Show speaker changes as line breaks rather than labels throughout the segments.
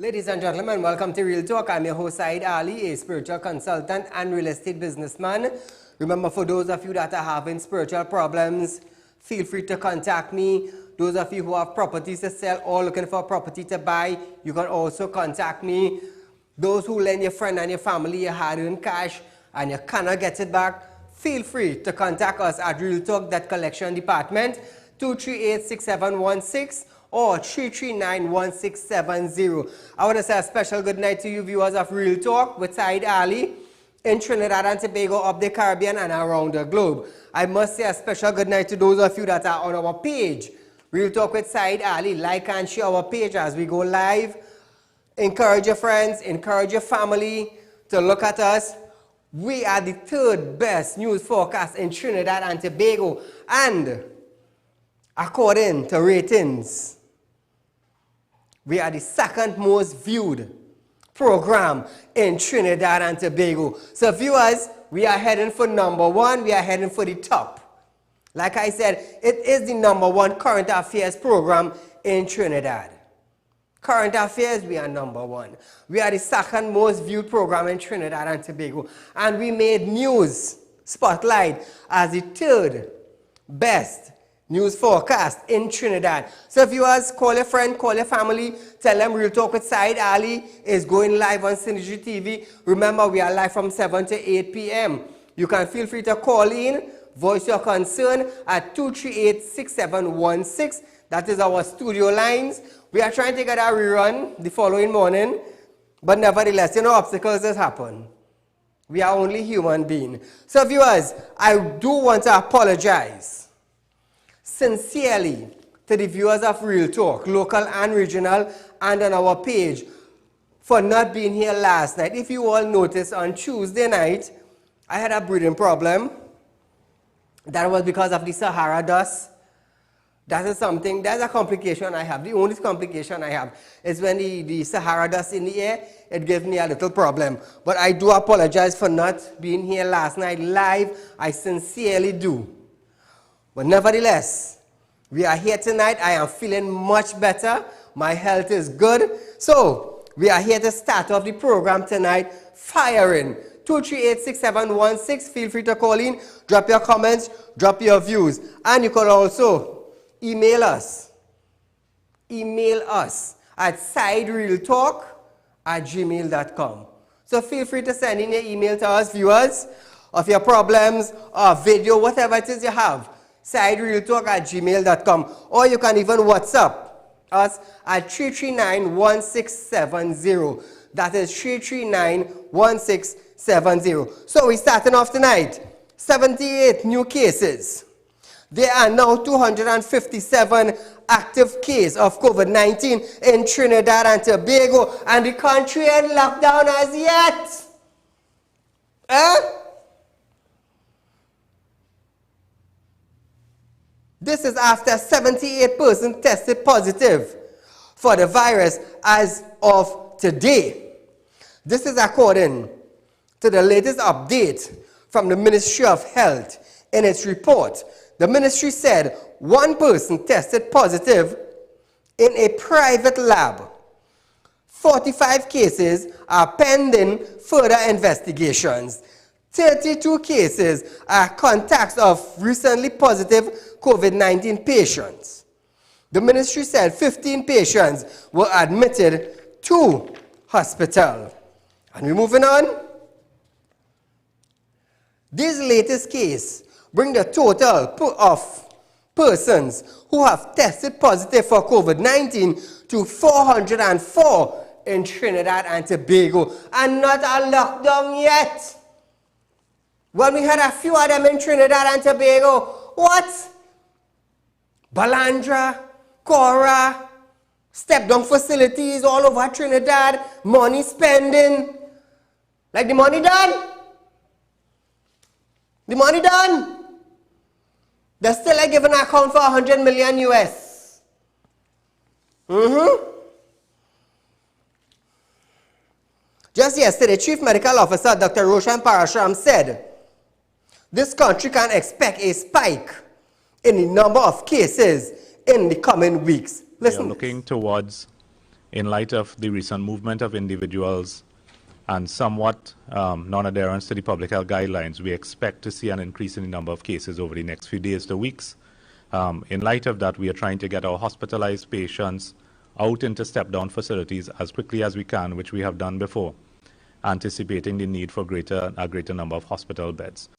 Ladies and gentlemen, welcome to Real Talk. I'm your host, Saieed Ali, a spiritual consultant and real estate businessman. Remember, for those of you that are having spiritual problems, feel free to contact me. Those of you who have properties to sell or looking for a property to buy, you can also contact me. Those who lend your friend and your family your hard-earned cash and you cannot get it back, feel free to contact us at Real Talk, that collection department, 238-6716 or 339-1670. I want to say a special good night to you viewers of Real Talk with Saieed Ali in Trinidad and Tobago, up the Caribbean and around the globe. I must say a special good night to those of you that are on our page, Real Talk with Saieed Ali. Like and share our page as we go live. Encourage your friends, encourage your family to look at us. We are the third best news forecast in Trinidad and Tobago, and according to ratings, we are the second most viewed program in Trinidad and Tobago. So viewers, we are heading for #1. We are heading for the top. Like I said, it is the #1 current affairs program in Trinidad. Current affairs, we are #1. We are the second most viewed program in Trinidad and Tobago. And we made news spotlight as the third best news forecast in Trinidad. So viewers, call your friend, call your family, tell them Real Talk with Saieed Ali is going live on Synergy TV. Remember, we are live from 7 to 8 p.m. You can feel free to call in, voice your concern at 238-6716. That is our studio lines. We are trying to get a rerun the following morning, but nevertheless, you know, obstacles just happen. We are only human beings. So viewers, I do want to apologize sincerely to the viewers of Real Talk, local and regional, and on our page, for not being here last night. If you all noticed, on Tuesday night, I had a breathing problem. That was because of the Sahara dust. That is something, that's a complication I have. The only complication I have is when the Sahara dust in the air, it gives me a little problem. But I do apologize for not being here last night live. I sincerely do. But nevertheless, we are here tonight. I am feeling much better. My health is good. So, we are here to start off the program tonight, firing. 238-6716. Feel free to call in, drop your comments, drop your views. And you can also email us. Email us at STVREALTALK@gmail.com. So feel free to send in your email to us, viewers, of your problems, or video, whatever it is you have. STVREALTALK@gmail.com. Or you can even WhatsApp us at 339-1670. That is 339-1670. So we're starting off tonight. 78 new cases. There are now 257 active cases of COVID-19 in Trinidad and Tobago, and the country ain't locked down as yet. This is after 78% tested positive for the virus as of today. This is according to the latest update from the Ministry of Health. In its report, the ministry said one person tested positive in a private lab. 45 cases are pending further investigations. 32 cases are contacts of recently positive COVID-19 patients. The ministry said 15 patients were admitted to hospital. And we're moving on. This latest case brings the total of persons who have tested positive for COVID-19 to 404 in Trinidad and Tobago, and not a lockdown yet. When we had a few of them in Trinidad and Tobago, what? Balandra, Cora, step-down facilities all over Trinidad, money spending. Like the money done? The money done? They're still like giving an account for 100 million US. Just yesterday, Chief Medical Officer Dr. Roshan Parashram said, this country can expect a spike in the number of cases in the coming weeks. Listen.
We are looking towards in light of the recent movement of individuals and somewhat non-adherence to the public health guidelines, we expect to see an increase in the number of cases over the next few days to weeks. In light of that, we are trying to get our hospitalized patients out into step-down facilities as quickly as we can, which we have done before, anticipating the need for a greater number of hospital beds.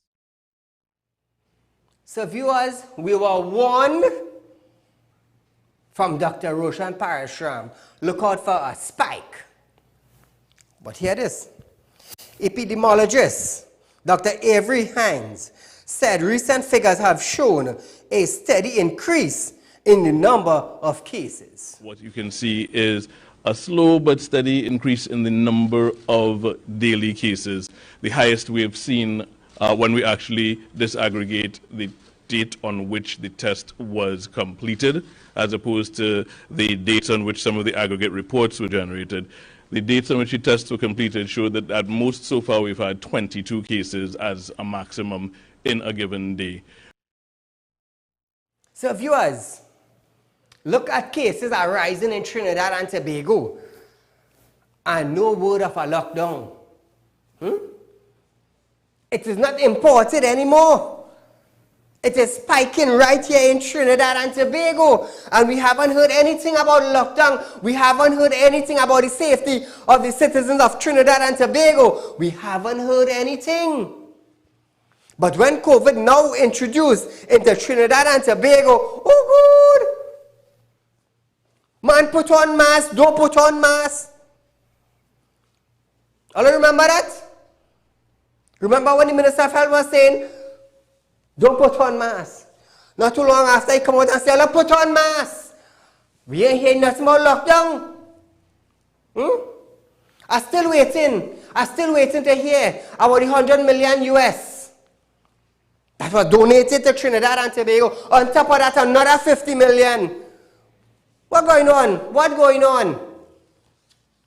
So viewers, we were warned from Dr. Roshan Parashram, look out for a spike. But here it is. Epidemiologist Dr. Avery Hines said recent figures have shown a steady increase in the number of cases.
What you can see is a slow but steady increase in the number of daily cases, the highest we have seen when we actually disaggregate the date on which the test was completed, as opposed to the dates on which some of the aggregate reports were generated. The dates on which the tests were completed show that at most so far we've had 22 cases as a maximum in a given day.
So viewers, look at cases are rising in Trinidad and Tobago and no word of a lockdown. It is not imported anymore. It is spiking right here in Trinidad and Tobago, and we haven't heard anything about lockdown. We haven't heard anything about the safety of the citizens of Trinidad and Tobago. We haven't heard anything. But when COVID now introduced into Trinidad and Tobago, oh good. Man, put on mask, don't put on mask. All remember that? Remember when the Minister of Health was saying, don't put on mask. Not too long after he come out and say, "Look, put on mask." We ain't hearing nothing about lockdown. I'm still waiting to hear about the 100 million US that was donated to Trinidad and Tobago. On top of that, another 50 million. What's going on? What's going on?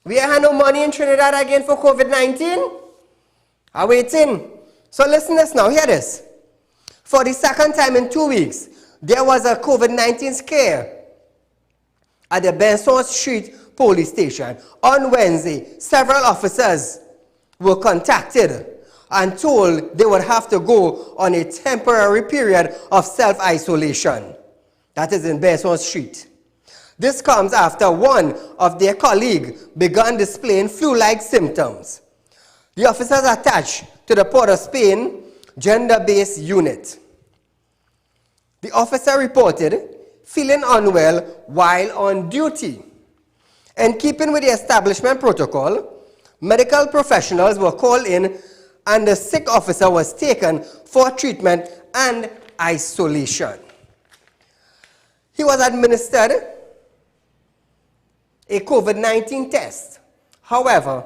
We ain't had no money in Trinidad again for COVID-19? I'm waiting. So listen to this now. Hear this. For the second time in 2 weeks, there was a COVID-19 scare at the Benson Street police station. On Wednesday, several officers were contacted and told they would have to go on a temporary period of self-isolation. That is in Benson Street. This comes after one of their colleagues began displaying flu-like symptoms. The officers attached to the Port of Spain gender-based unit. The officer reported feeling unwell while on duty. In keeping with the establishment protocol, medical professionals were called in and the sick officer was taken for treatment and isolation. He was administered a COVID-19 test. However,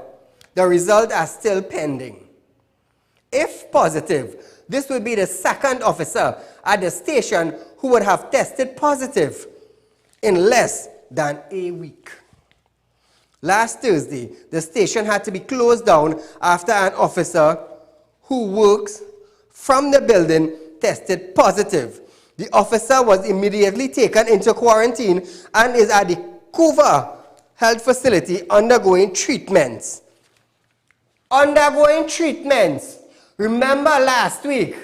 the results are still pending. If positive, this will be the second officer at the station who would have tested positive in less than a week. Last Thursday, the station had to be closed down after an officer who works from the building tested positive. The officer was immediately taken into quarantine and is at the Cuva Health Facility undergoing treatments. Remember last week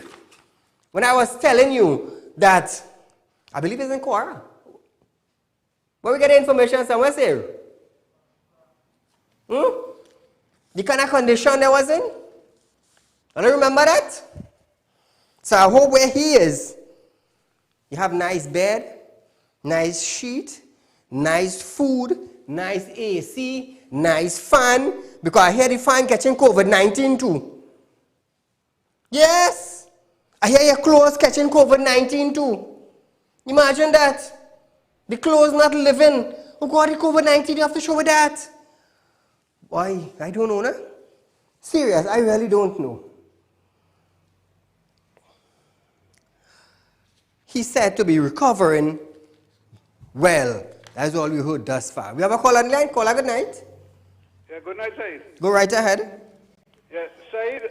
when I was telling you that, I believe it's in Quora. Where we get the information somewhere, say? The kind of condition there was in? I don't remember that. So I hope where he is, you have nice bed, nice sheet, nice food, nice AC, nice fan, because I hear the fan catching COVID-19 too. Yes, I hear your clothes catching COVID-19 too. Imagine that. The clothes not living. Oh God, the COVID-19, you have to show with that. Why? I don't know, nah? Serious, I really don't know. He said to be recovering well. That's all we heard thus far. We have a call on line. Caller, good night.
Yeah, good night, Saeed.
Go right ahead.
Yeah, Saeed,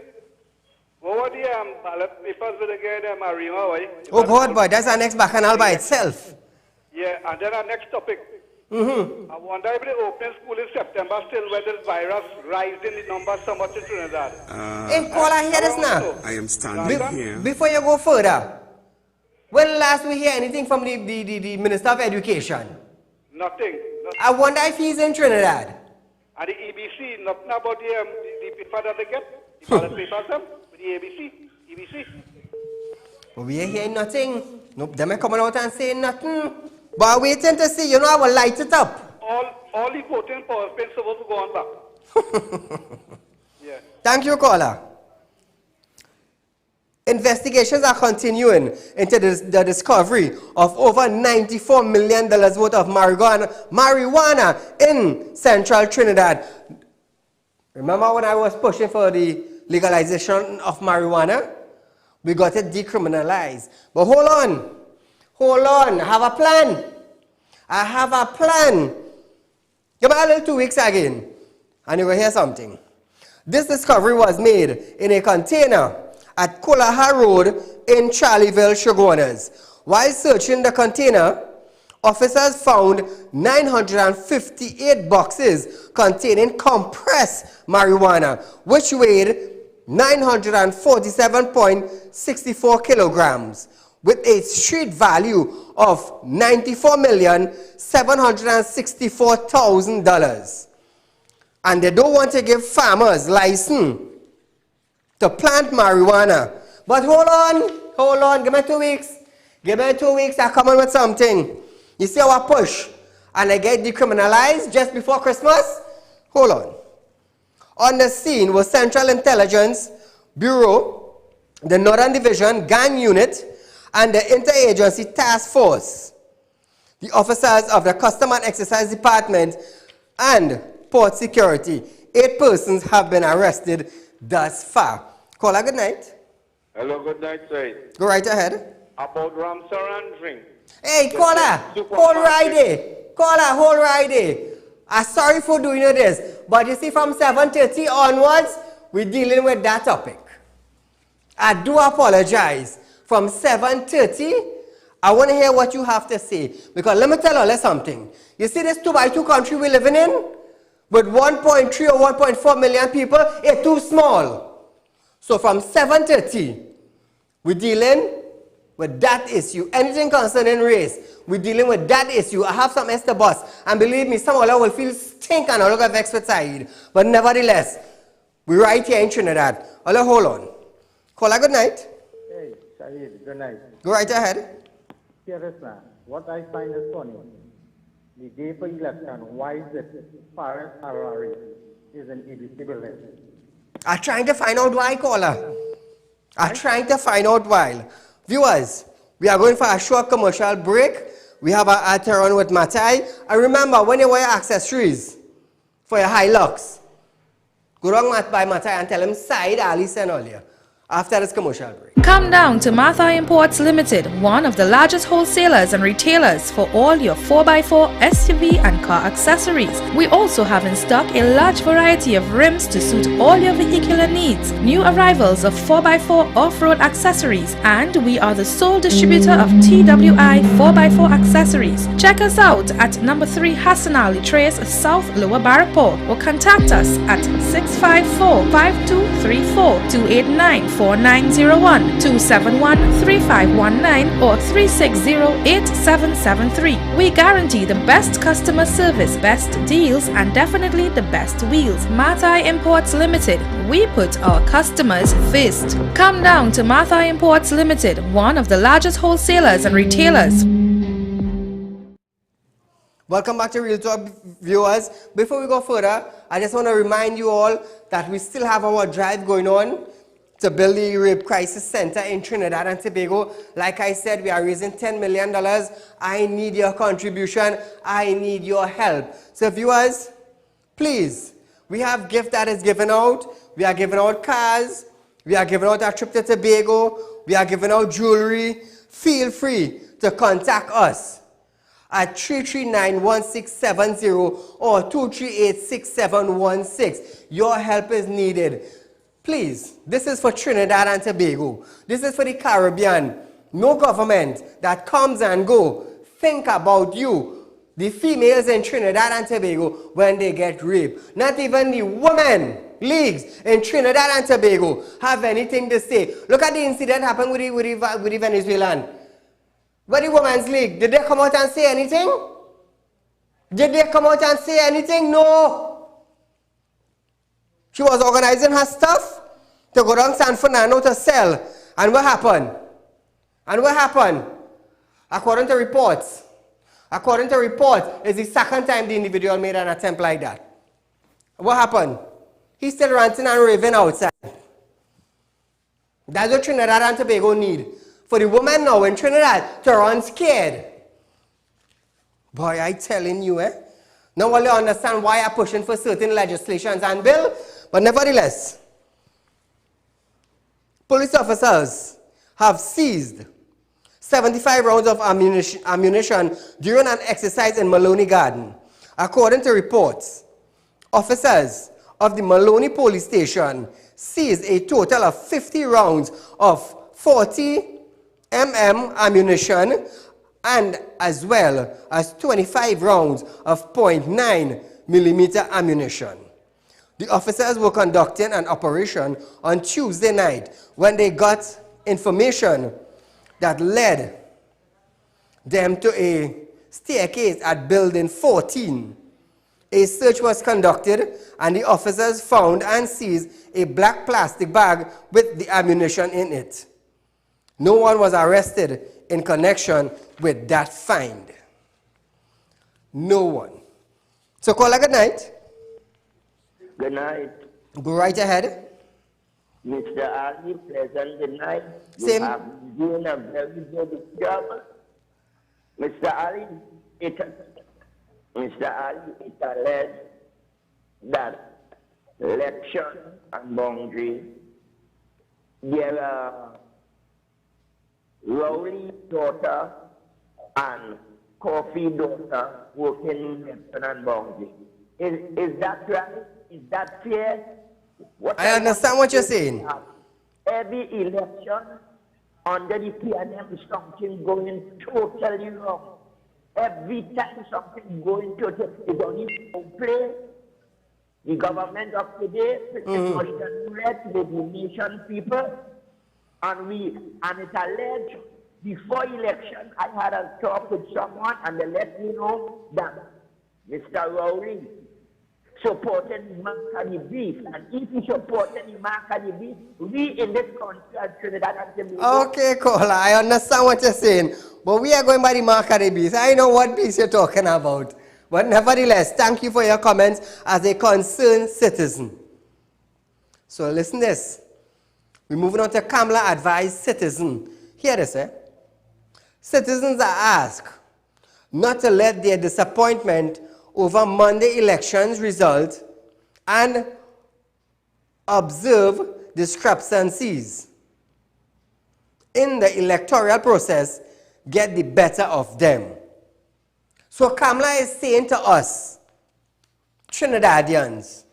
what were the ballot papers with the guy there, Marima, right?
Oh God, boy, that's our next bacchanal by itself.
Yeah, and then our next topic. I wonder if they open school in September still where the virus rising in numbers so much in Trinidad.
Hey, caller, hear this now.
I am standing here.
Before you go further, when last we hear anything from the Minister of Education?
Nothing.
I wonder if he's in Trinidad.
And the EBC, nothing about the paper that they get. The ballot papers them, with the EBC.
But we ain't hearing nothing. Nope, them ain't coming out and saying nothing. But I'm waiting to see, you know, I will light it up.
All the voting powers been supposed to go on back. Yeah.
Thank you, caller. Investigations are continuing into the discovery of over $94 million worth of marijuana in central Trinidad. Remember when I was pushing for the legalization of marijuana? We got it decriminalized. But hold on, I have a plan. Give me a little 2 weeks again, and you will hear something. This discovery was made in a container at Kolaha Road in Charlieville, Shogunas. While searching the container, officers found 958 boxes containing compressed marijuana, which weighed 947.64 kilograms, with a street value of $94,764,000. And they don't want to give farmers license to plant marijuana. But hold on, give me 2 weeks. I come on with something. You see our push, and I get decriminalized just before Christmas? Hold on. On the scene was Central Intelligence Bureau, the Northern Division Gang Unit, and the Interagency Task Force, the officers of the Custom and Excise Department, and Port Security. 8 persons have been arrested thus far. Caller, good night.
Hello, good night, Said.
Go right ahead.
About Ramsar and drink.
Hey, caller, hold right there. I'm sorry for doing this, but you see from 7:30 onwards, we're dealing with that topic. I do apologize. From 7:30, I want to hear what you have to say. Because let me tell you something. You see this 2x2 country we're living in? With 1.3 or 1.4 million people, it's too small. So from 7:30, we're dealing with that issue. Anything concerning race, we're dealing with that issue. I have some Esther boss, and believe me, some of you will feel stink and all get vexed with Saeed. But nevertheless, we're right here in Trinidad. Hold on. Caller, good night.
Hey, Saeed, good night.
Go right ahead.
Here is now. What I find is funny. The day for election, why is it Faris Harari is an EBC building?
I'm trying to find out why, caller. I'm trying to find out why. Viewers, we are going for a short commercial break. We have a turn with Matai. And remember, when you wear accessories for your Hilux, go wrong by Matai and tell him Saieed Ali sent earlier. After this commercial break.
Come down to Martha Imports Limited, one of the largest wholesalers and retailers for all your 4x4, SUV and car accessories. We also have in stock a large variety of rims to suit all your vehicular needs, new arrivals of 4x4 off-road accessories, and we are the sole distributor of TWI 4x4 accessories. Check us out at number 3 Hassan Ali Trace, South Lower Barrackport, or contact us at 654-5234, 289-4901, 271-3519 or 360-8773. We guarantee the best customer service, best deals and definitely the best wheels. Martha Imports Limited. We put our customers first. Come down to Martha Imports Limited, one of the largest wholesalers and retailers.
Welcome back to Real Talk, viewers. Before we go further, I just want to remind you all that we still have our drive going on to build the Rape Crisis Center in Trinidad and Tobago. Like I said, we are raising $10 million. I need your contribution. I need your help. So viewers, please, we have gift that is given out. We are giving out cars. We are giving out a trip to Tobago. We are giving out jewelry. Feel free to contact us at 339-1670 or 238-6716. Your help is needed. Please, this is for Trinidad and Tobago. This is for the Caribbean. No government that comes and go think about you the females in Trinidad and Tobago when they get raped. Not even the women leagues in Trinidad and Tobago have anything to say. Look at the incident happened with the Venezuelan. But the women's league, did they come out and say anything? Did they come out and say anything? No. She was organizing her stuff to go down San Fernando to sell. And what happened? And what happened? According to reports, it's the second time the individual made an attempt like that. What happened? He's still ranting and raving outside. That's what Trinidad and Tobago need. For the women now in Trinidad to run scared. Boy, I telling you, now only understand why I'm pushing for certain legislations and bill, but nevertheless, police officers have seized 75 rounds of ammunition during an exercise in Maloney Garden. According to reports, officers of the Maloney police station seized a total of 50 rounds of 40 ammunition and as well as 25 rounds of .9mm ammunition. The officers were conducting an operation on Tuesday night when they got information that led them to a staircase at building 14. A search was conducted and the officers found and seized a black plastic bag with the ammunition in it. No one was arrested in connection with that find. No one. So call it good night.
Good night.
Go right ahead.
Mr. Ali, pleasant good night. You
Same.
have been doing a very good job. Mr. Ali, it alleged that election and boundary, there are Rowley's daughter and Coffee daughter working in election and boundary. Is that right? Is that fair?
I understand what you're saying.
Every election under the PNM, something going totally wrong. Every time something going totally, it's only play. The government of today pretty much threat with the nation people, and it's alleged before election I had a talk with someone and they let me know that Mr. Rowley supported Mancani beef, and if he supported Mancani beef, we in this country at Trinidad and Tobago.
Okay, Kola, I understand what you're saying, but we are going by the Mancani beef. I know what beef you're talking about. But nevertheless, thank you for your comments as a concerned citizen. So listen to this. We're moving on to Kamala advised citizen. Hear this, Citizens are asked not to let their disappointment over Monday elections result and observe discrepancies in the electoral process get the better of them. So Kamala is saying to us, Trinidadians,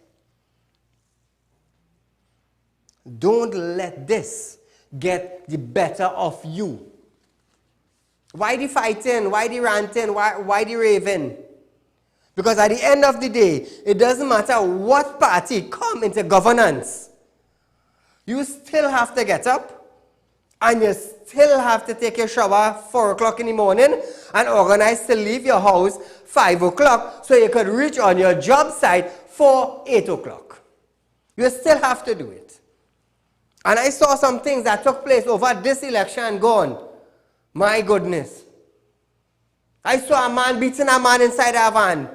don't let this get the better of you. Why the fighting? Why the ranting? Why the raving? Because at the end of the day, it doesn't matter what party come into governance. You still have to get up and you still have to take your shower 4 o'clock in the morning and organize to leave your house 5 o'clock so you could reach on your job site for 8 o'clock. You still have to do it. And I saw some things that took place over this election gone. My goodness. I saw a man beating a man inside a van.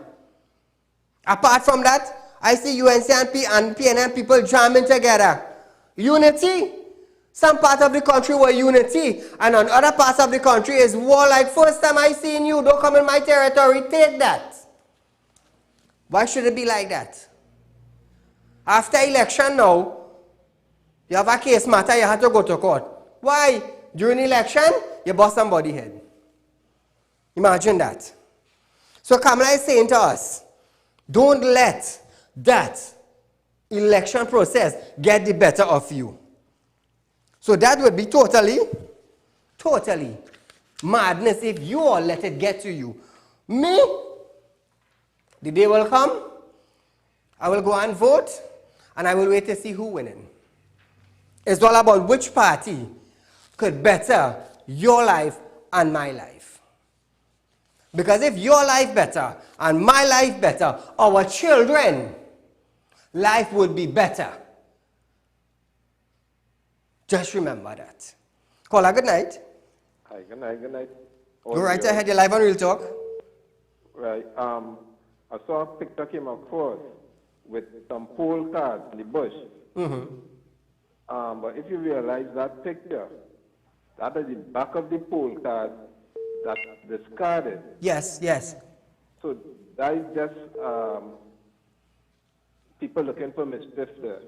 Apart from that, I see UNC and PNM people jamming together. Unity. Some part of the country were unity, and on other parts of the country is war. Like, first time I seen you, don't come in my territory, take that. Why should it be like that? After election now, you have a case matter, you have to go to court. Why? During election, you bust somebody's head. Imagine that. So Kamala is saying to us, don't let that election process get the better of you. So that would be totally madness if you all let it get to you. Me, The day will come, I will go and vote, and I will wait to see who winning. It's all about which party could better your life and my life. Because if your life better and my life better, our children, life would be better. Just remember that. Caller, good night.
Hi, good night, good night.
Go right ahead, you're live on Real Talk.
Right, I saw a picture came across with some poll cards in the bush. But if you realize that picture, that is the back of the poll card that's discarded.
Yes, yes.
So that is just people looking for mischief there.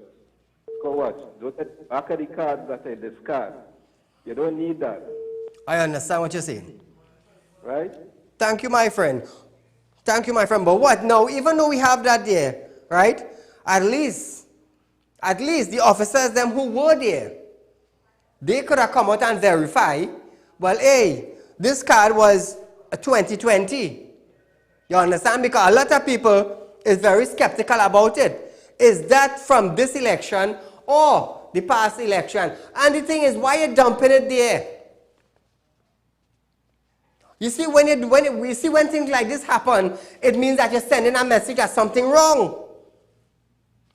Go watch. Those are the back of the cards that they discard. You don't need that.
I understand what you're saying.
Right?
Thank you, my friend. Thank you, my friend. But what now? Even though we have that there, right? At least the officers, them who were there, they could have come out and verify, well, hey, this card was a 2020. You understand? Because a lot of people is very skeptical about it. Is that from this election or the past election? And the thing is, why you dumping it there? You see, when things like this happen, it means that you're sending a message that something wrong.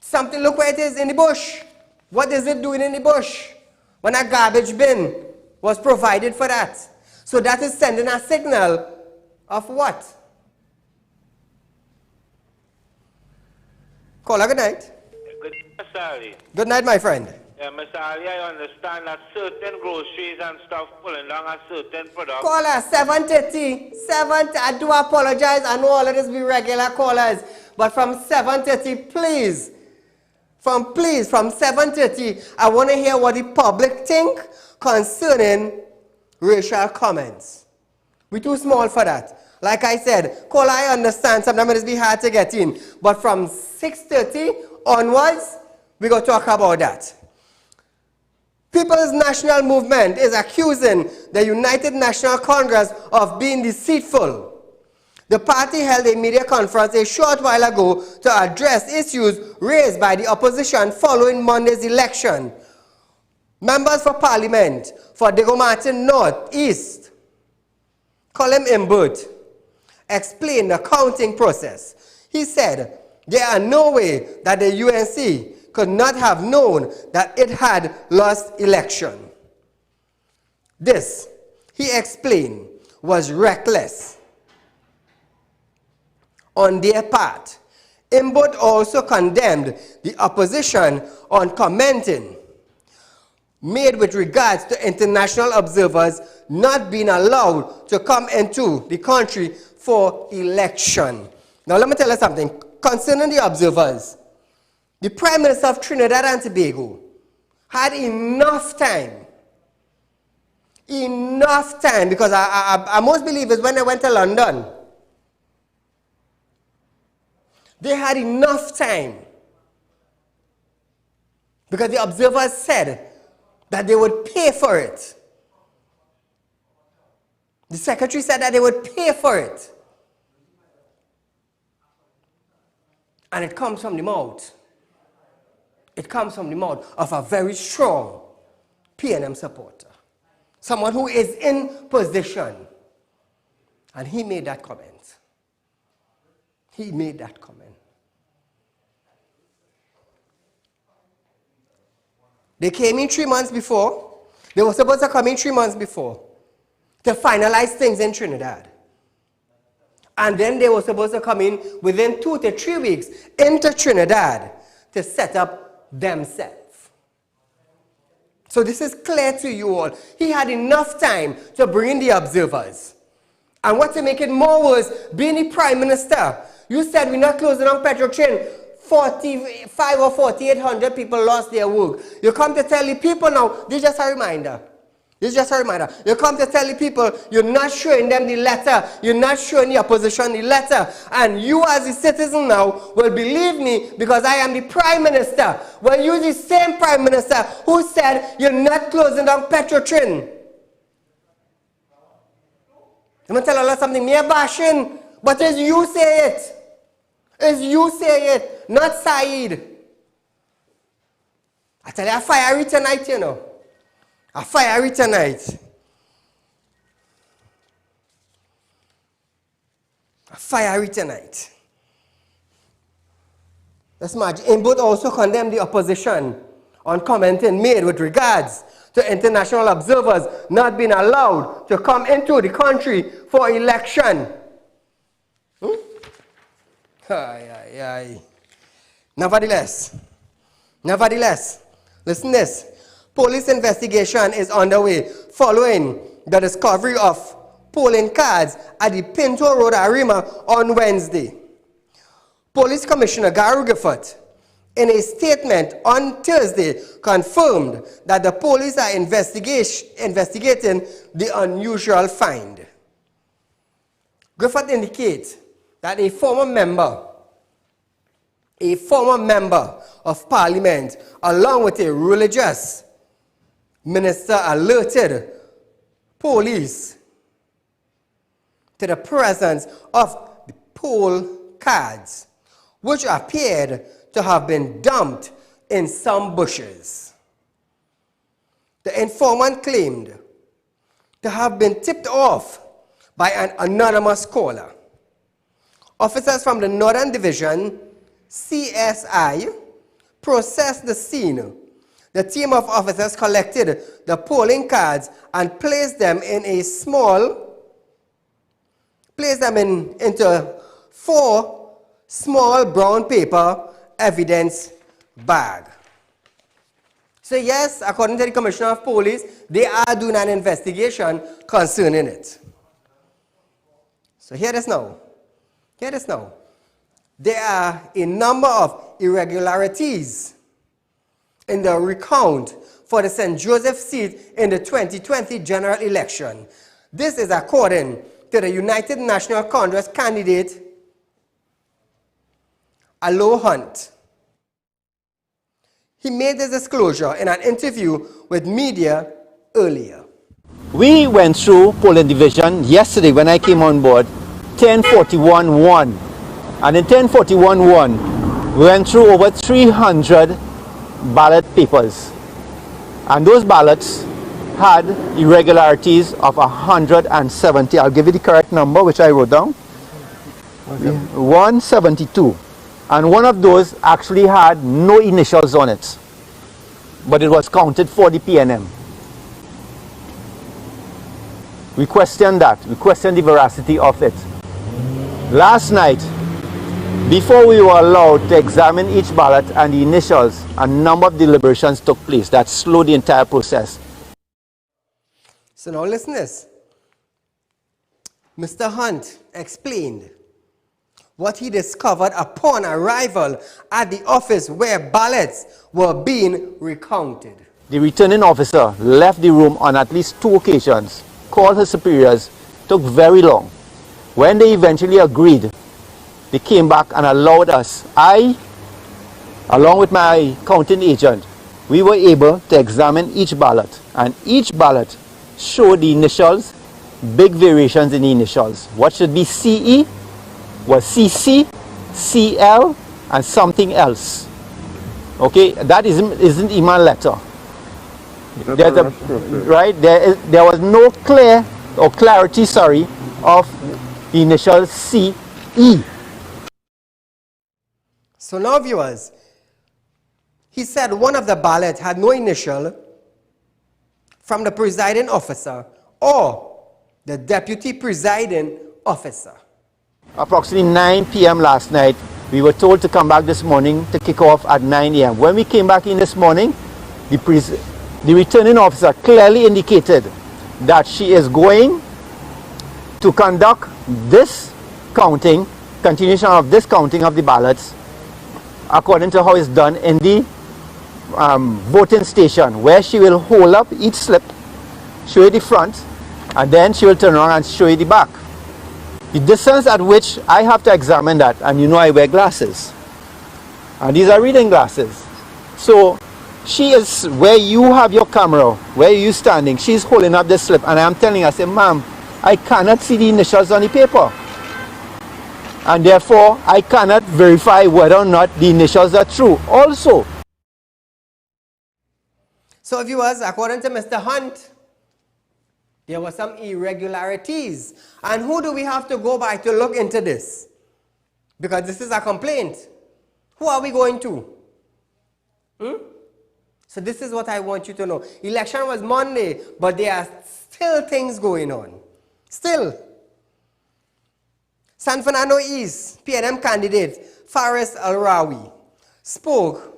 Something, look where it is in the bush. What is it doing in the bush? When a garbage bin was provided for that. So that is sending a signal of what? Caller, good night.
Good night, Mr. Ali.
Good night, my friend.
Yeah, Mr. Ali, I understand that certain groceries and stuff pulling down a certain product.
Caller, 7:30. I do apologize. I know all of this be regular callers. But from 7:30, please. From 7:30, I want to hear what the public think concerning racial comments. We're too small for that. Like I said, caller, I understand sometimes it be hard to get in. But from 6:30 onwards, we're going to talk about that. People's National Movement is accusing the United National Congress of being deceitful. The party held a media conference a short while ago to address issues raised by the opposition following Monday's election. Members for Parliament for Diego Martin North East, Colin Imbert, explained the counting process. He said, there are no way that the UNC could not have known that it had lost election. This, he explained, was reckless on their part. Imbert also condemned the opposition on commenting made with regards to international observers not being allowed to come into the country for election. Now let me tell you something concerning the observers. The Prime Minister of Trinidad and Tobago had enough time, because I most believe it's when they went to London. They had enough time because the observers said that they would pay for it. The secretary said that they would pay for it. And it comes from the mouth. It comes from the mouth of a very strong PNM supporter. Someone who is in position. And he made that comment. He made that comment. They came in 3 months before. They were supposed to come in 3 months before to finalize things in Trinidad. And then they were supposed to come in within 2 to 3 weeks into Trinidad to set up themselves. So this is clear to you all. He had enough time to bring in the observers. And what to make it more worse, being the Prime Minister, you said we're not closing down Petrochin. 45 or 4,800 people lost their work. You come to tell the people now, this is just a reminder. This is just a reminder. You come to tell the people, you're not showing them the letter. You're not showing the opposition the letter. And you as a citizen now will believe me because I am the Prime Minister. Well, you're the same Prime Minister who said you're not closing down Petrotrin. I'm going to tell Allah something. Me bashing, but as you say it. It's you say it, not Saeed. I tell you, I fiery tonight, you know. I fiery tonight. I fiery tonight. That's much. Input also condemned the opposition on commenting made with regards to international observers not being allowed to come into the country for election. Nevertheless, listen to this. Police investigation is underway following the discovery of polling cards at the Pinto Road Arima on Wednesday. Police Commissioner Gary Gifford, in a statement on Thursday, confirmed that the police are investigating the unusual find. Gifford indicates that a former member of Parliament, along with a religious minister, alerted police to the presence of the poll cards, which appeared to have been dumped in some bushes. The informant claimed to have been tipped off by an anonymous caller. Officers from the Northern Division, CSI, processed the scene. The team of officers collected the polling cards and placed them into 4 small brown paper evidence bag. So yes, according to the Commissioner of Police, they are doing an investigation concerning it. So hear this now. There are a number of irregularities in the recount for the St. Joseph seat in the 2020 general election. This is according to the United National Congress candidate Alo Hunt. He made this disclosure in an interview with media earlier.
We went through polling division yesterday when I came on board, 1041-1. And in 1041-1, we went through over 300 ballot papers. And those ballots had irregularities of 170. I'll give you the correct number, which I wrote down. 172. And one of those actually had no initials on it, but it was counted for the PNM. We questioned that. We questioned the veracity of it. Last night, before we were allowed to examine each ballot and the initials, a number of deliberations took place that slowed the entire process.
So now listen to this. Mr. Hunt explained what he discovered upon arrival at the office where ballots were being recounted.
The returning officer left the room on at least 2 occasions, called his superiors, took very long. When they eventually agreed, they came back and allowed us. I, along with my counting agent, we were able to examine each ballot, and each ballot showed the initials, big variations in the initials. What should be CE was CC, CL, and something else. Okay, that isn't even a letter. Right? There was no clarity, of the initial CE.
So now, viewers, he said one of the ballots had no initial from the presiding officer or the deputy presiding officer.
Approximately 9 p.m. last night, we were told to come back this morning to kick off at 9 a.m. When we came back in this morning, the returning officer clearly indicated that she is going to conduct this counting, continuation of this counting of the ballots, according to how it's done in the voting station, where she will hold up each slip, show you the front, and then she will turn around and show you the back. The distance at which I have to examine that, and you know I wear glasses, and these are reading glasses. So she is where you have your camera, where you standing, she's holding up the slip, and I'm telling her, I say, ma'am, I cannot see the initials on the paper. and therefore I cannot verify whether or not the initials are true. Also,
so viewers, according to Mr. Hunt, there were some irregularities. And who do we have to go by to look into this? Because this is a complaint. Who are we going to? So this is what I want you to know. Election was Monday, but there are still things going on. Still. San Fernando East PNM candidate Faris Al-Rawi spoke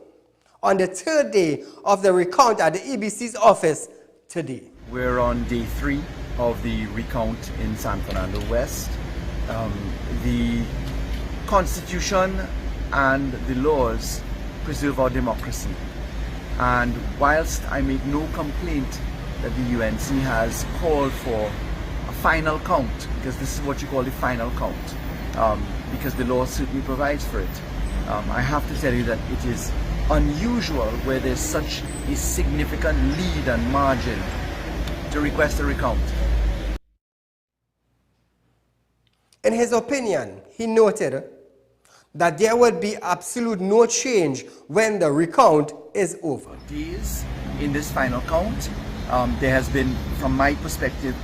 on the third day of the recount at the EBC's office today.
We're on day 3 of the recount in San Fernando West. The Constitution and the laws preserve our democracy. And whilst I make no complaint that the UNC has called for a final count, because this is what you call the final count, because the law certainly provides for it, I have to tell you that it is unusual where there's such a significant lead and margin to request a recount.
In his opinion, he noted that there would be absolute no change when the recount is over.
Days in this final count, there has been, from my perspective,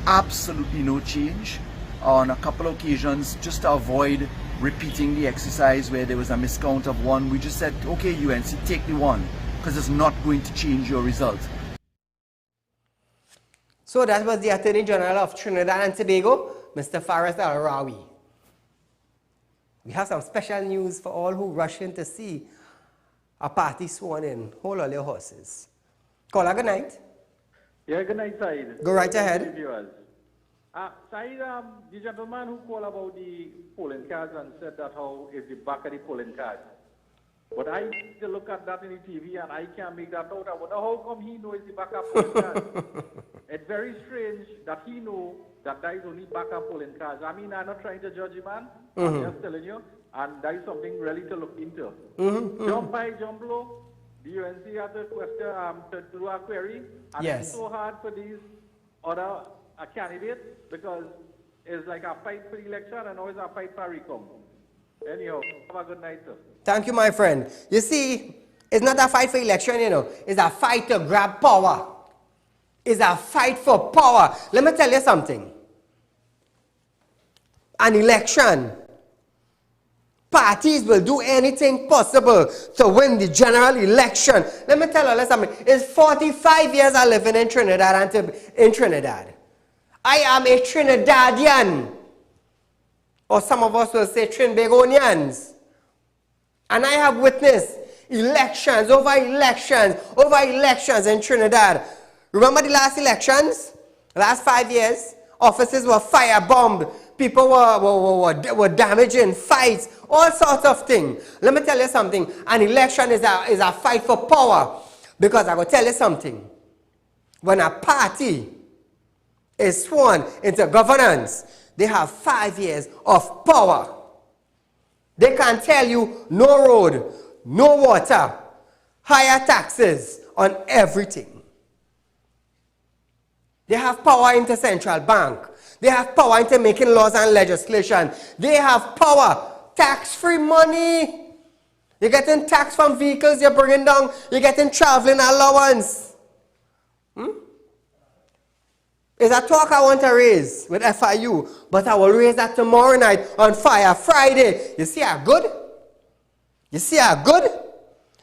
absolutely no change. On a couple of occasions, just to avoid repeating the exercise where there was a miscount of 1, we just said, okay, UNC, take the 1, because it's not going to change your result.
So that was the Attorney General of Trinidad and Tobago, Mr. Faris Al-Rawi. We have some special news for all who rush in to see a party sworn in. Hold all your horses. Caller, good night.
Yeah, good night, Saeed.
Go right ahead.
Saeed, the gentleman who called about the polling cards and said that how is the back of the polling card. But I need to look at that in the TV and I can't make that out. I wonder how come he knows the back of polling cards. It's very strange that he knows that there is only backup polling cards. I mean, I'm not trying to judge a man. I'm just telling you. And that is something really to look into. Jump by, jump low. The UNC had to question, to do a query. And
yes.
It's so hard for these other candidates because it's like a fight for election and now it's a fight for recount. Anyhow, have a good night, sir.
Thank you, my friend. You see, it's not a fight for election, you know. It's a fight to grab power. It's a fight for power. Let me tell you something. An election, parties will do anything possible to win the general election. Let me tell you something. It's 45 years I live in Trinidad in Trinidad. I am a Trinidadian. Or some of us will say Trinbagonians. And I have witnessed elections over elections in Trinidad. Remember the last elections? The last 5 years? Offices were firebombed. People were damaging, fights, all sorts of things. Let me tell you something. An election is a fight for power. Because I will tell you something. When a party is sworn into governance, they have 5 years of power. They can tell you no road, no water, higher taxes on everything. They have power into central bank. They have power into making laws and legislation. They have power, tax-free money. You're getting tax from vehicles you're bringing down. You're getting traveling allowance. It's a talk I want to raise with FIU, but I will raise that tomorrow night on Fire Friday. You see how good? You see how good?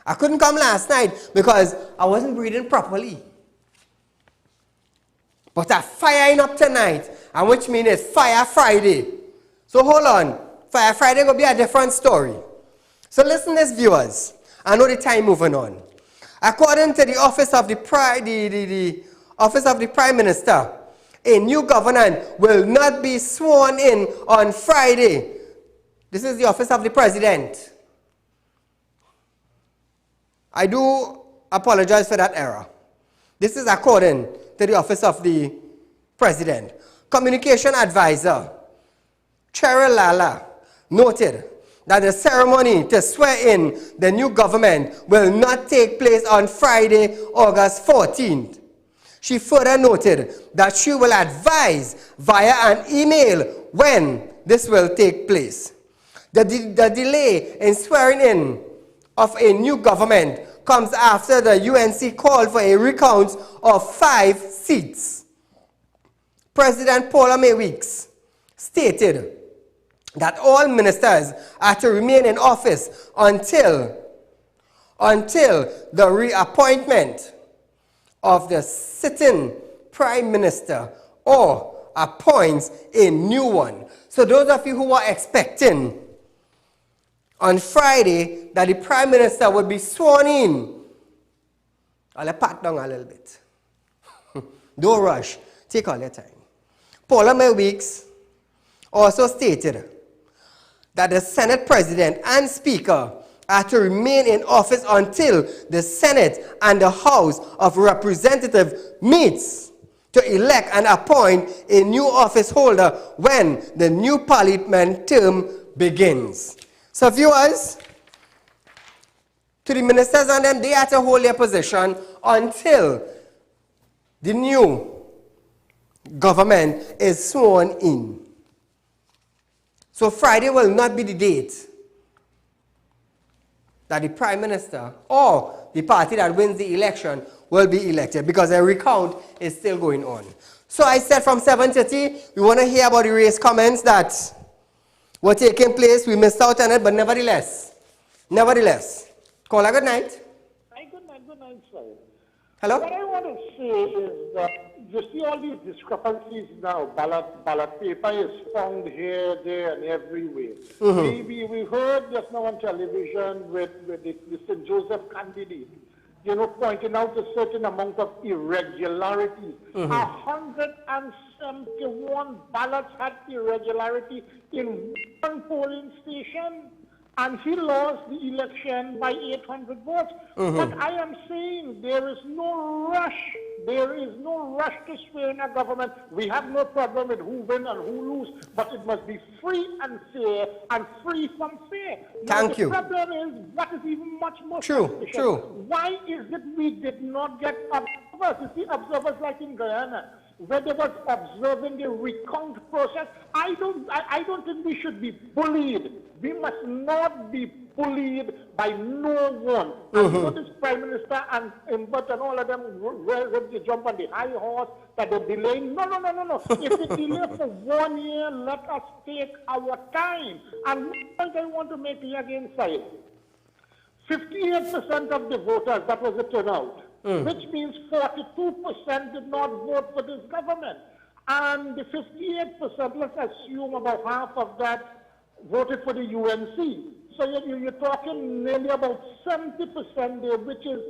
I couldn't come last night because I wasn't breathing properly. But I'm firing up tonight, and which means it's Fire Friday. So hold on. Fire Friday will be a different story. So listen to this, viewers. I know the time moving on. According to the Office of the Prime Minister, a new government will not be sworn in on Friday. This is the Office of the President. I do apologize for that error. This is according to the Office of the President. Communication Advisor Cheryl Lala noted that the ceremony to swear in the new government will not take place on Friday, August 14th. She further noted that she will advise via an email when this will take place. The delay in swearing in of a new government comes after the UNC called for a recount of 5 seats. President Paula May Weeks stated that all ministers are to remain in office until the reappointment of the sitting prime minister or appoints a new one. So those of you who are expecting on Friday that the prime minister would be sworn in, I'll pat down a little bit. Don't rush. Take all your time. Paula May Weeks also stated that the Senate President and Speaker are to remain in office until the Senate and the House of Representatives meets to elect and appoint a new office holder when the new parliament term begins. So viewers, to the ministers and them, they are to hold their position until the new government is sworn in. So Friday will not be the date that the prime minister or the party that wins the election will be elected, because a recount is still going on. So I said from 7:30, we want to hear about the race comments that were taking place. We missed out on it, but nevertheless. Call a good night.
Hi, good night, sir.
Hello?
What I want to say is that you see all these discrepancies now. Ballot paper is found here, there, and everywhere. We heard just now on television with the St. Joseph candidate, pointing out a certain amount of irregularities. 171 ballots had irregularity in one polling station, and he lost the election by 800 votes. But I am saying there is no rush. There is no rush to swear in a government. We have no problem with who win and who lose, but it must be free and fair and free from fear.
Thank you.
The problem is, what is even much more
True.
why is it we did not get observers? You see, observers like in Guyana, where they was observing the recount process. I don't think we should be bullied. We must not be bullied by no one. And this Prime Minister and Mbut and all of them ready to jump on the high horse that they're delaying. No. If they delay for 1 year, let us take our time. And one point I want to make here again, Saieed, 58% of the voters, that was the turnout, which means 42% did not vote for this government. And the 58%, let's assume about half of that voted for the UNC. So you're talking nearly about 70% there, which is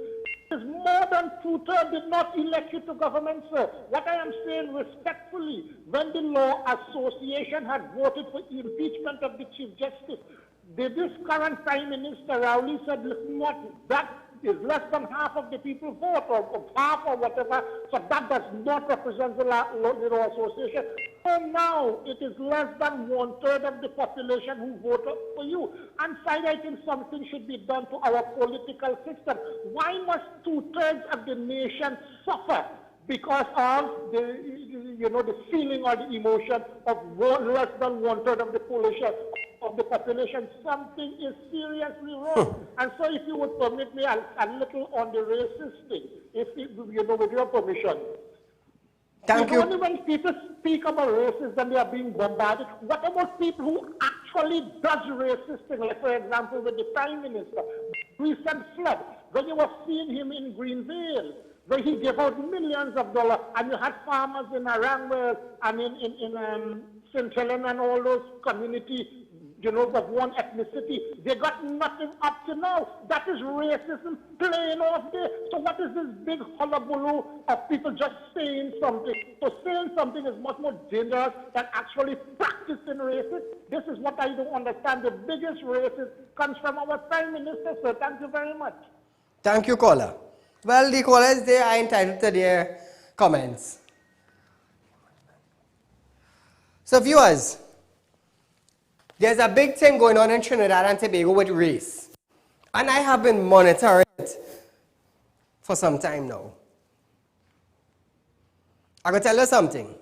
more than 2/3 did not elect you to government, sir. What I am saying respectfully, when the Law Association had voted for impeachment of the Chief Justice, this current Prime Minister Rowley said, listen, what, that is less than half of the people vote, or half or whatever, so that does not represent the Law Association. So now it is less than 1/3 of the population who voted for you. And I think something should be done to our political system. Why must 2/3 of the nation suffer because of the feeling or the emotion of less than 1/3 of the population? Something is seriously wrong. And so if you would permit me a little on the racist thing, with your permission.
Thank you.
Only when people speak about racism, then they are being bombarded. What about people who actually does racist things? Like, for example, with the Prime Minister, recent flood, when you were seeing him in Greenvale, where he gave out millions of dollars, and you had farmers in Arangwell and in St. Helena and all those communities, of one ethnicity. They got nothing up to now. That is racism playing off there. So what is this big hullabaloo of people just saying something? So saying something is much more dangerous than actually practicing racism. This is what I don't understand. The biggest racism comes from our Prime Minister, sir. Thank you very much.
Thank you, caller. Well, the callers, they are entitled to their comments. So viewers, there's a big thing going on in Trinidad and Tobago with race. And I have been monitoring it for some time now. I'm going to tell you something.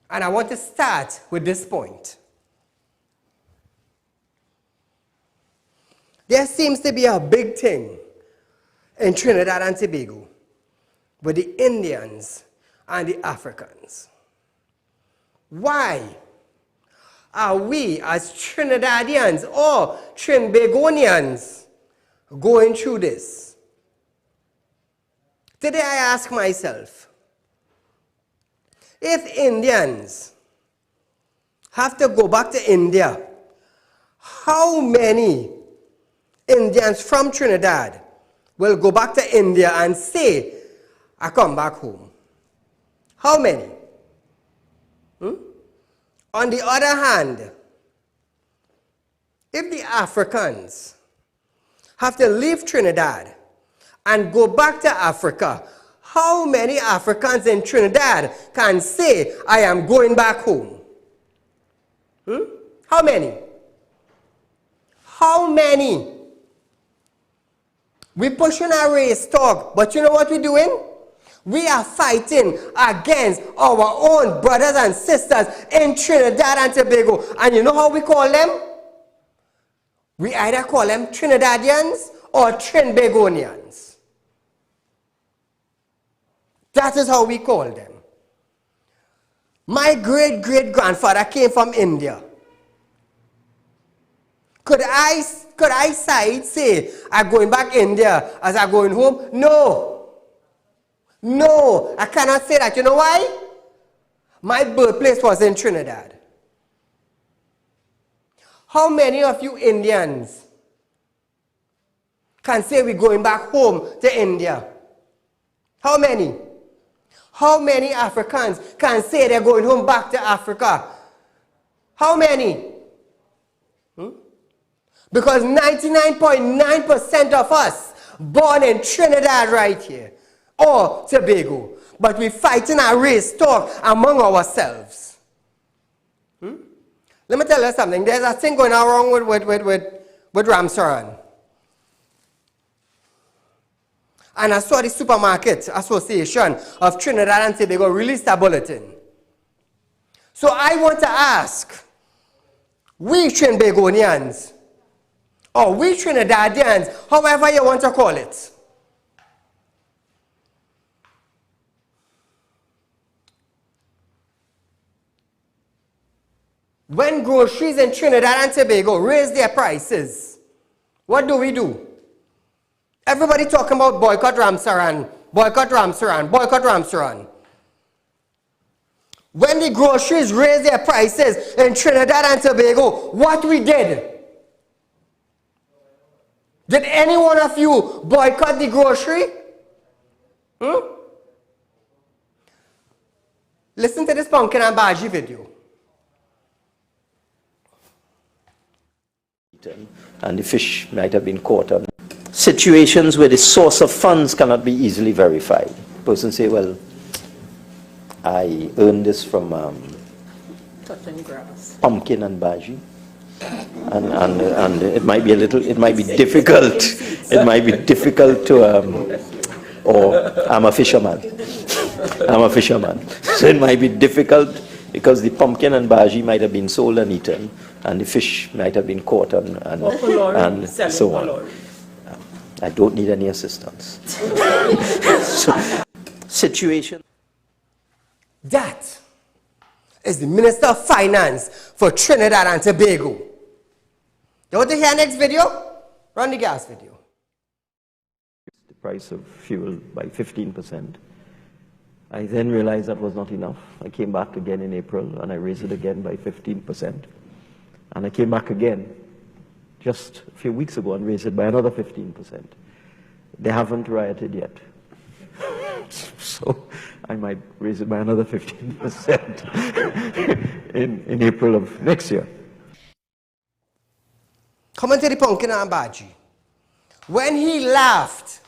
And I want to start with this point. There seems to be a big thing in Trinidad and Tobago with the Indians and the Africans. Why are we as Trinidadians or Trinbagonians going through this? Today I ask myself, if Indians have to go back to India, how many Indians from Trinidad will go back to India and say, I come back home? How many? On the other hand, if the Africans have to leave Trinidad and go back to Africa, how many Africans in Trinidad can say, I am going back home? How many? How many? We're pushing our race talk, but you know what we're doing? We are fighting against our own brothers and sisters in Trinidad and Tobago. And you know how we call them? We either call them Trinidadians or Trinbagonians. That is how we call them. My great-great-grandfather came from India. Could I say I'm going back India as I'm going home? No. No, I cannot say that. You know why? My birthplace was in Trinidad. How many of you Indians can say we're going back home to India? How many? How many Africans can say they're going home back to Africa? How many? Because 99.9% of us born in Trinidad right here, or Tobago, but we're fighting our race talk among ourselves. Let me tell you something. There's a thing going on wrong with Ramsaran. And I saw the Supermarket Association of Trinidad and Tobago released a bulletin. So I want to ask, we Trinbagonians, or we Trinidadians, however you want to call it, when groceries in Trinidad and Tobago raise their prices, what do? Everybody talking about boycott Ramsaran, boycott Ramsaran, boycott Ramsaran. When the groceries raise their prices in Trinidad and Tobago, what we did? Did any one of you boycott the grocery? Listen to this pumpkin and bhaji video.
And the fish might have been caught on situations where the source of funds cannot be easily verified. The person say, well, I earned this from
touching grass,
pumpkin and bhaji, and it might be difficult. It might be difficult to, or I'm a fisherman. So it might be difficult because the pumpkin and bhaji might have been sold and eaten, and the fish might have been caught and so on. I don't need any assistance. Situation.
That is the Minister of Finance for Trinidad and Tobago. You want to hear next video? Run the gas video.
The price of fuel by 15%. I then realized that was not enough. I came back again in April and I raised it again by 15%. And I came back again just a few weeks ago and raised it by another 15%. They haven't rioted yet. So I might raise it by another 15% in April of next year.
Come to the pumpkin and bhaji. When he laughed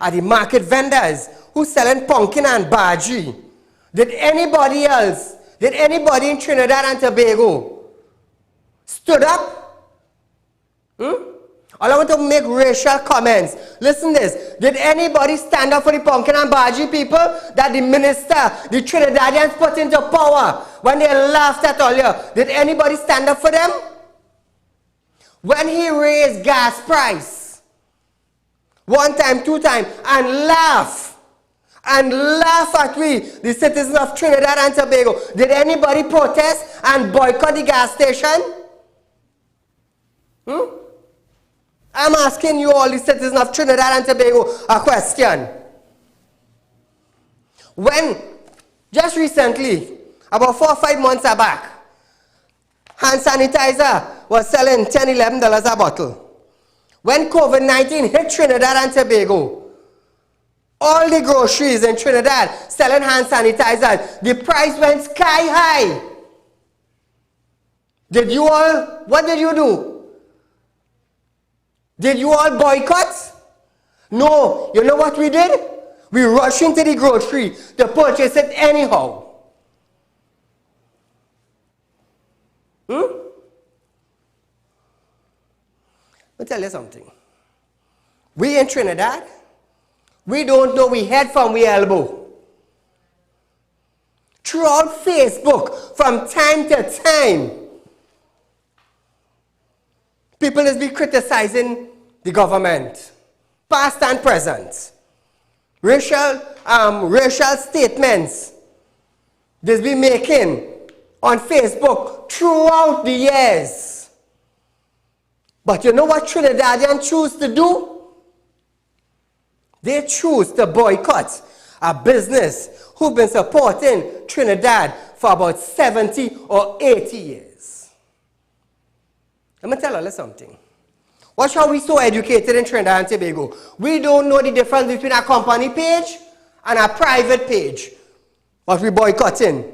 at the market vendors who selling pumpkin and bhaji, did anybody in Trinidad and Tobago stood up? All I want to make racial comments. Listen to this. Did anybody stand up for the pumpkin and bhaji people that the minister, the Trinidadians put into power when they laughed at all you? Did anybody stand up for them? when he raised gas price, 1 time, 2 time, and laugh at we, the citizens of Trinidad and Tobago. Did anybody protest and boycott the gas station? I'm asking you all, the citizens of Trinidad and Tobago, a question. When, just recently, about 4 or 5 months back, hand sanitizer was selling $10, $11 a bottle. When COVID-19 hit Trinidad and Tobago, all the groceries in Trinidad selling hand sanitizer, the price went sky high. What did you do? Did you all boycott? No. You know what we did? We rushed into the grocery to purchase it anyhow. Let me tell you something. We in Trinidad, we don't know we head from we elbow. Throughout Facebook, from time to time, people is be criticizing the government, past and present. Racial statements they've been making on Facebook throughout the years. But you know what Trinidadians choose to do? They choose to boycott a business who've been supporting Trinidad for about 70 or 80 years. Let me tell you something. Watch how we so educated in Trinidad and Tobago. We don't know the difference between a company page and a private page. But we boycotting.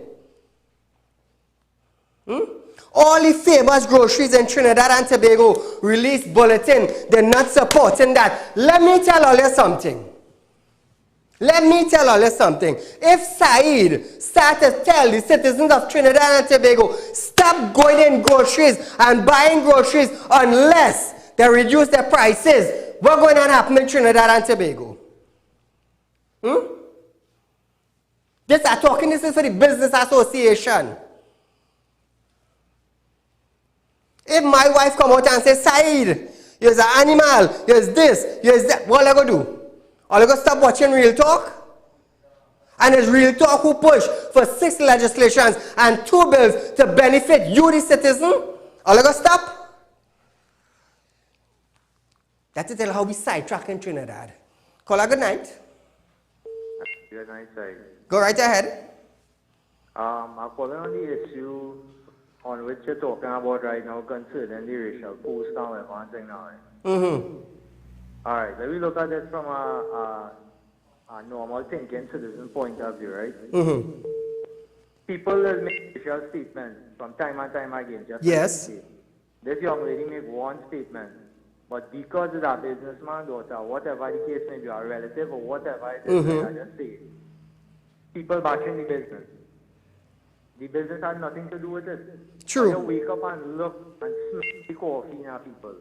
All the famous groceries in Trinidad and Tobago release bulletin. They're not supporting that. Let me tell you something. If Saeed started to tell the citizens of Trinidad and Tobago, stop going in groceries and buying groceries unless they reduce their prices, what's going to happen in Trinidad and Tobago? This is for the business association. If my wife come out and say, Saeed, you're an animal, you're this, you're that, what am I going to do? Are you going to stop watching Real Talk? And it's Real Talk who push for 6 legislations and 2 bills to benefit you, the citizen? Are you going to stop? That's to tell how we sidetrack in Trinidad. Call her good night.
Good night, Saeed.
Go right ahead.
I'm calling on the issue on which you're talking about right now concerning the racial post now advancing now. All right, let me look at this from a normal thinking citizen point of view, right? People will make racial statements from time and time again. Just
yes.
This young lady make one statement, but because it's a businessman, daughter, whatever the case may be, a relative or whatever it is, I just say, people bashing the business. The business had nothing to do with it.
True.
When you wake up and look and smell the coffee in our people.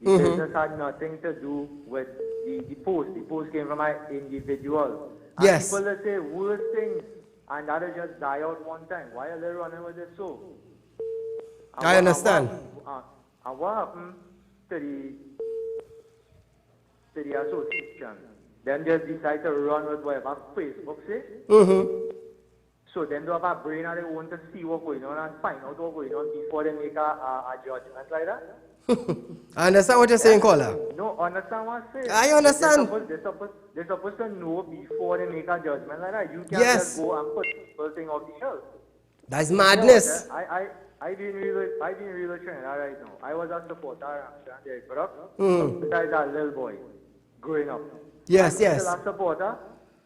The business had nothing to do with the post. The post came from an individual. And
yes.
People that say worse things, and that'll just die out one time. Why are they running with it so? And
I understand.
And what happened to the association? Them just decide to run with whatever Facebook say. So then they have a brain and they want to see what's going on and find out what's going on before they make a judgment like that.
I understand what you're saying, caller.
No, understand what I'm saying.
I understand.
They're supposed to know before they make a judgment like that. You can't just go and put people thing off the shelf.
That's madness.
I've been really training right now. I was a supporter of Derek Brock. That is a little boy growing up.
Yes,
I'm
yes.
still a supporter,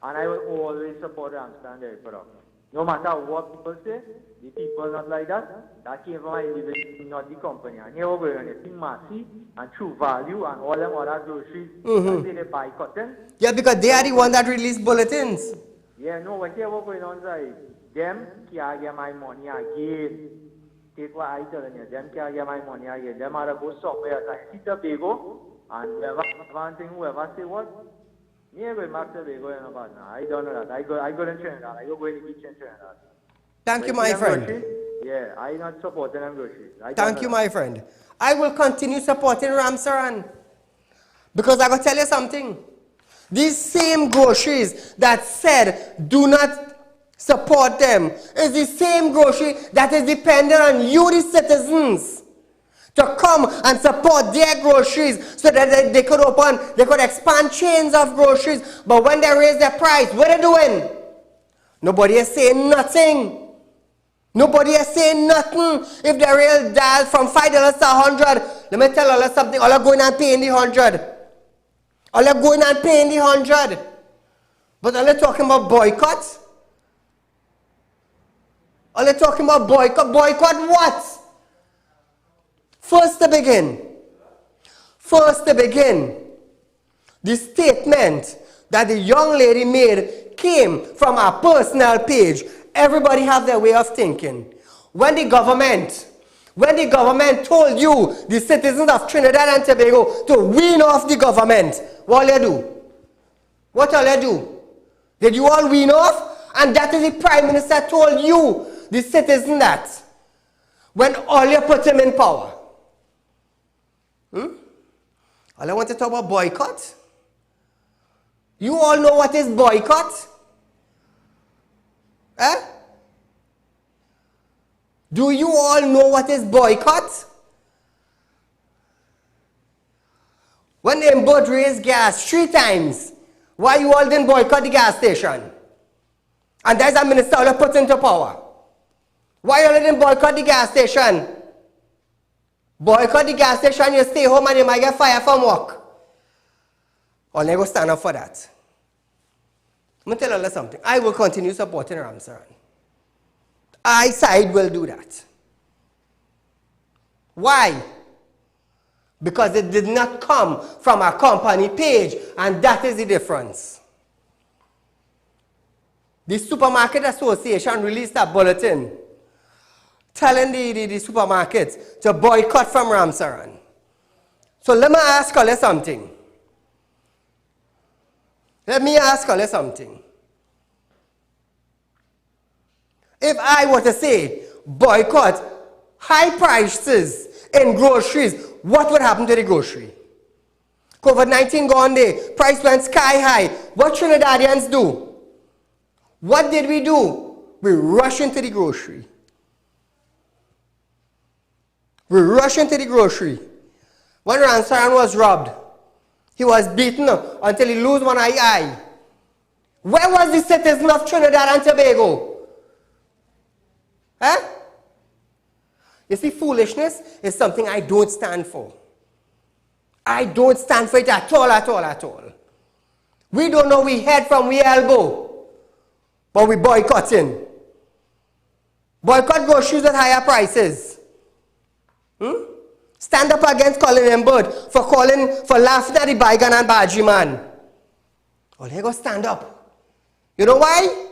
and I will always support Amsterdam Derek Brock. No matter what people say, the people not like that. That came from an individual, not the company. And here we're going to see Massey and True Value and all them other groceries. And they boycotting.
Yeah, because they are the one that release bulletins.
Yeah, no, but here what's going on is them can't get my money again. Take what I telling you. Them can't get my money again. Them are to go somewhere else. I see Tobago and whoever say what. Me going back to Tobago and about now. I don't know that. I go to Trinidad. I go in the beach in Trinidad.
Thank you, my friend.
Yeah, I'm not supporting them groceries.
Thank you, my friend. I will continue supporting Ramsaran. Because I gotta tell you something. These same groceries that said do not support them is the same grocery that is dependent on you, the citizens, to come and support their groceries so that they could expand chains of groceries. But when they raise their price, what are they doing? Nobody is saying nothing. Nobody is saying nothing. If the real dial from $5 to 100, let me tell you something. All are going and paying the 100. All are going and paying the 100. But all are talking about boycott. All are talking about boycott. Boycott what? First to begin, the statement that the young lady made came from our personal page. Everybody have their way of thinking. When the government told you, the citizens of Trinidad and Tobago, to wean off the government, what all you do? What all you do? Did you all wean off? And that is the Prime Minister told you, the citizen, that when all you put him in power. All I want to talk about boycott. You all know what is boycott? Eh? Do you all know what is boycott? When they both raised gas 3 times, why you all didn't boycott the gas station? And there's a minister who put into power. Why you all didn't boycott the gas station? Boycott the gas station, you stay home and you might get fired from work. Or they go stand up for that. I'm going to tell you something. I will continue supporting Ramsaran. Saieed will do that. Why? Because it did not come from a company page, and that is the difference. The Supermarket Association released a bulletin telling the supermarkets to boycott from Ramsaran. So let me ask you something. If I were to say boycott high prices in groceries, what would happen to the grocery? COVID-19 gone there, price went sky high. What Trinidadians do? What did we do? We rush into the grocery. We rush into the grocery. When Ramsaran was robbed, he was beaten until he lost one eye. Where was the citizen of Trinidad and Tobago? Huh? You see, foolishness is something I don't stand for. I don't stand for it at all. We don't know we head from we elbow, but we boycotting. Boycott groceries at higher prices. Stand up against Colin and Bird for laughing at the Baigan and Baji man. Oh, they go stand up. You know why?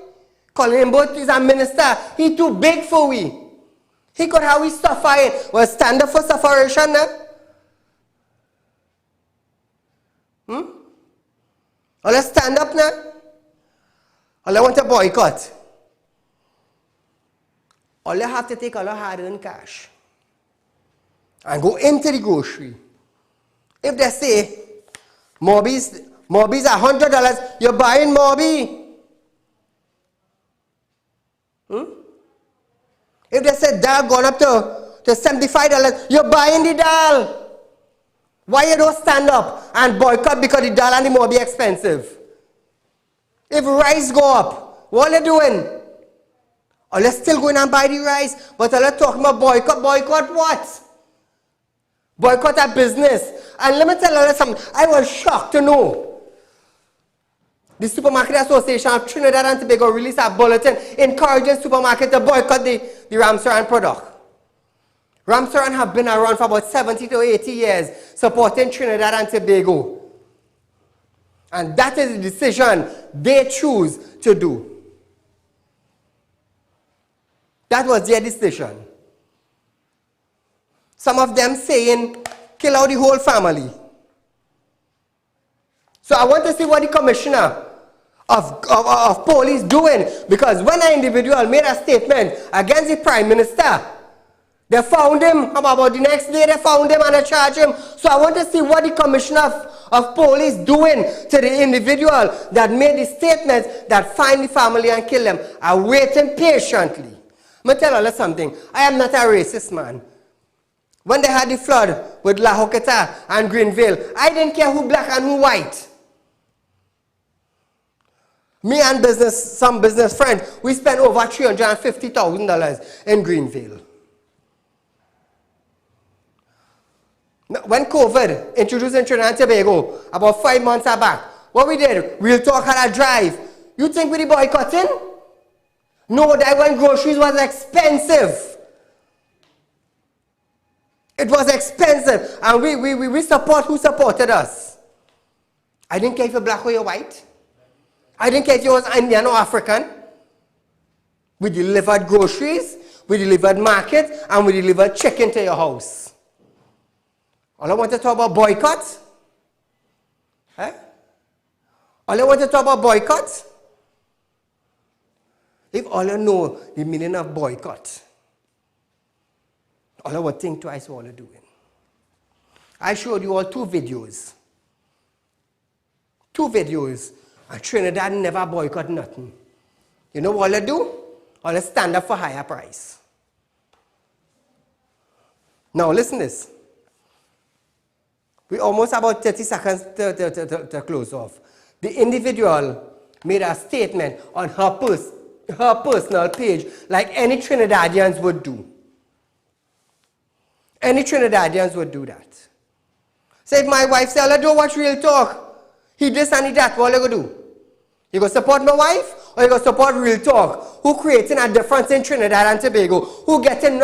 Colin and Bird is a minister. He too big for we. He could have we suffering. Well, stand up for sufferation now. Oh, let's stand up now. Oh, I want to boycott. All you have to take all your hard-earned cash and go into the grocery. If they say Morbi's $100, you're buying Morbi. If they say dal gone up to $75, you're buying the dal. Why you don't stand up and boycott because the dal and the Morbi expensive? If rice go up, what are you doing? Are you still going and buy the rice? But are you talking about boycott? Boycott what? Boycott a business. And let me tell you something. I was shocked to know the Supermarket Association of Trinidad and Tobago released a bulletin encouraging supermarkets to boycott the Ramsaran product. Ramsaran have been around for about 70 to 80 years supporting Trinidad and Tobago. And that is the decision they choose to do. That was their decision. Some of them saying, kill out the whole family. So I want to see what the commissioner of police doing, because when an individual made a statement against the Prime Minister, They found him. About the next day, they found him and they charged him. So I want to see what the commissioner of police doing to the individual that made the statement that find the family and kill them. I'm waiting patiently. I'm going to tell you something. I am not a racist man. When they had the flood with La Hoqueta and Greenville, I didn't care who black and who white. Me and some business friends, we spent over $350,000 in Greenville. When COVID introduced in Trinidad and Tobago about 5 months back, what we did, Real Talk had a drive. You think we boycotting? No, that when groceries was expensive. It was expensive. And we support who supported us. I didn't care if you're black or you're white. I didn't care if you was Indian or African. We delivered groceries, we delivered market, and we delivered chicken to your house. All I want to talk about boycott? Eh? All I want to talk about boycott? If all you know the meaning of boycott, all I would think twice what you're doing. I showed you all 2 videos. 2 videos. And Trinidad never boycott nothing. You know what they do? All they stand up for higher price. Now listen to this. We almost about 30 seconds to close off. The individual made a statement on her personal page like any Trinidadians would do. Any Trinidadians would do that. So if my wife says, I don't watch Real Talk, he this and he that, what are you going to do? You going to support my wife or you going to support Real Talk, who creating a difference in Trinidad and Tobago, who getting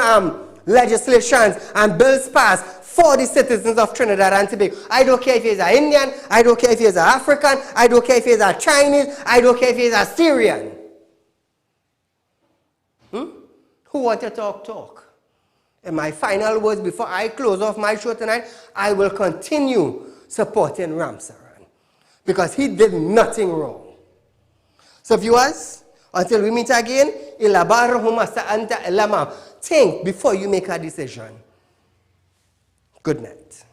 legislations and bills passed for the citizens of Trinidad and Tobago. I don't care if he's an Indian, I don't care if he's an African, I don't care if he's a Chinese, I don't care if he's a Syrian. Who want to talk? And my final words before I close off my show tonight, I will continue supporting Ramsaran because he did nothing wrong. So viewers, until we meet again, think before you make a decision. Good night.